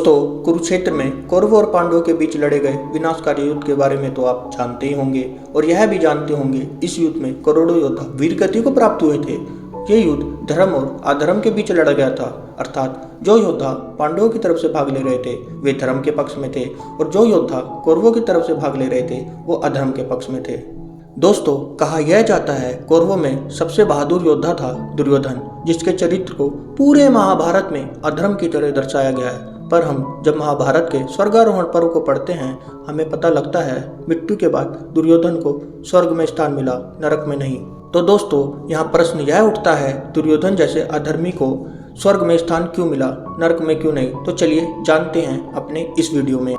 दोस्तों, कुरुक्षेत्र में कौरवों और पांडवों के बीच लड़े गए विनाशकारी युद्ध के बारे में तो आप जानते ही होंगे और यह भी जानते होंगे इस युद्ध में करोड़ों योद्धा वीर गति को प्राप्त हुए थे। यह युद्ध धर्म और अधर्म के बीच लड़ा गया था, अर्थात जो योद्धा पांडवों की तरफ से भाग ले रहे थे वे धर्म के पक्ष में थे और जो योद्धा कौरवों की तरफ से भाग ले रहे थे वो अधर्म के पक्ष में थे। दोस्तों, कहा यह जाता है कौरवों में सबसे बहादुर योद्धा था दुर्योधन, जिसके चरित्र को पूरे महाभारत में अधर्म की तरह दर्शाया गया है। पर हम जब महाभारत के स्वर्गारोहण पर्व को पढ़ते हैं हमें पता लगता है मृत्यु के बाद दुर्योधन को स्वर्ग में स्थान मिला, नरक में नहीं। तो दोस्तों, यहाँ प्रश्न यह उठता है दुर्योधन जैसे अधर्मी को स्वर्ग में स्थान क्यों मिला, नरक में क्यों नहीं? तो चलिए जानते हैं अपने इस वीडियो में।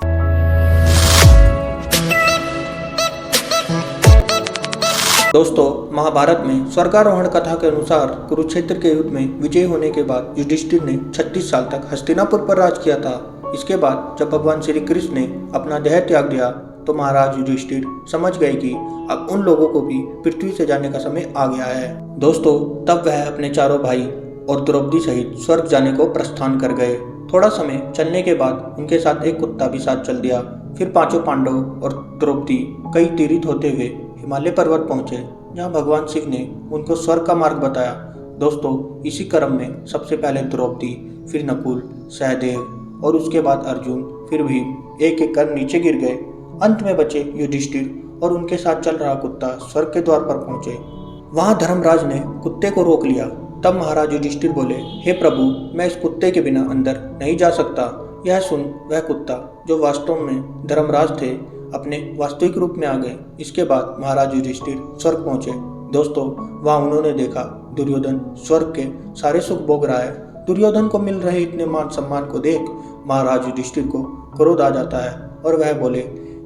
दोस्तों, महाभारत में स्वर्गारोहण कथा के अनुसार कुरुक्षेत्र के युद्ध में विजय होने के बाद युधिष्ठिर ने 36 साल तक हस्तिनापुर पर राज किया था। इसके बाद जब भगवान श्री कृष्ण ने अपना देह त्याग दिया तो महाराज युधिष्ठिर समझ गए कि अब उन लोगों को भी पृथ्वी से जाने का समय आ गया है। दोस्तों, तब वह अपने चारों भाई और द्रौपदी सहित स्वर्ग जाने को प्रस्थान कर गए। थोड़ा समय चलने के बाद उनके साथ एक कुत्ता भी साथ चल दिया। फिर पांचों पांडव और द्रौपदी कई तीर्थ होते हुए हिमालय पर्वत पहुंचे, जहां भगवान शिव ने उनको स्वर्ग का मार्ग बताया। दोस्तों, इसी क्रम में सबसे पहले द्रौपदी, फिर नकुल, सहदेव और उसके बाद अर्जुन, फिर भीम एक एक कर नीचे गिर गए। अंत में बचे युधिष्ठिर और उनके साथ चल रहा कुत्ता स्वर्ग के द्वार पर पहुंचे। वहां धर्मराज ने कुत्ते को रोक लिया। तब महाराज युधिष्ठिर बोले, हे प्रभु, मैं इस कुत्ते के बिना अंदर नहीं जा सकता। यह सुन वह कुत्ता, जो वास्तव में धर्मराज थे, अपने वास्तविक रूप में आ गए। इसके बाद महाराज युधिष्ठिर स्वर्ग पहुंचे। दोस्तों, वहां उन्होंने देखा दुर्योधन स्वर्ग के सारे सुख भोग रहा है। दुर्योधन को मिल रहे इतने मान सम्मान को देख महाराज युधिष्ठिर को क्रोध आ जाता है और वह बोले,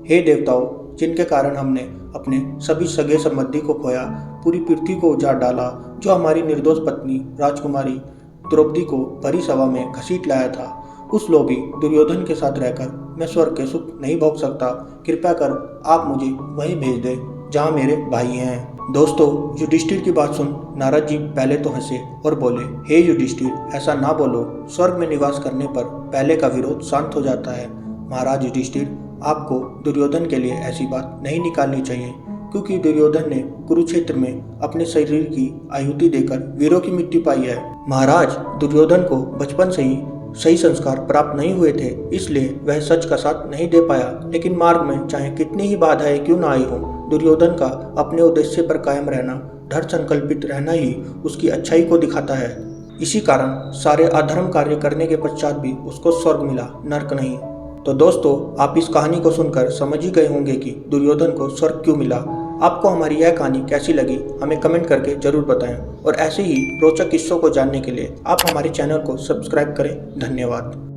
हे देवताओं, जिनके कारण हमने अपने सभी सगे संबंधी को खोया, पूरी पृथ्वी को उजाड़ डाला, जो हमारी निर्दोष पत्नी राजकुमारी द्रौपदी को भरी सभा में घसीट लाया था, उस लोभी दुर्योधन के साथ रहकर मैं स्वर्ग के सुख नहीं भोग सकता। कृपया कर आप मुझे वहीं भेज दे जहाँ मेरे भाई हैं। दोस्तों, युधिष्ठिर की बात सुन नारद जी पहले तो हंसे और बोले, हे युधिष्ठिर, ऐसा ना बोलो। स्वर्ग में निवास करने पर पहले का विरोध शांत हो जाता है। महाराज युधिष्ठिर, आपको दुर्योधन के लिए ऐसी बात नहीं निकालनी चाहिए, क्योंकि दुर्योधन ने कुरुक्षेत्र में अपने शरीर की आहुति देकर वीरों की मृत्यु पाई है। महाराज, दुर्योधन को बचपन से ही सही संस्कार प्राप्त नहीं हुए थे, इसलिए वह सच का साथ नहीं दे पाया। लेकिन मार्ग में चाहे कितनी ही बाधाएं क्यों ना आई हो, दुर्योधन का अपने उद्देश्य पर कायम रहना, दृढ़ संकल्पित रहना ही उसकी अच्छाई को दिखाता है। इसी कारण सारे अधर्म कार्य करने के पश्चात भी उसको स्वर्ग मिला, नरक नहीं। तो दोस्तों, आप इस कहानी को सुनकर समझ ही गए होंगे कि दुर्योधन को स्वर्ग क्यों मिला। आपको हमारी यह कहानी कैसी लगी हमें कमेंट करके जरूर बताएं और ऐसे ही रोचक किस्सों को जानने के लिए आप हमारे चैनल को सब्सक्राइब करें। धन्यवाद।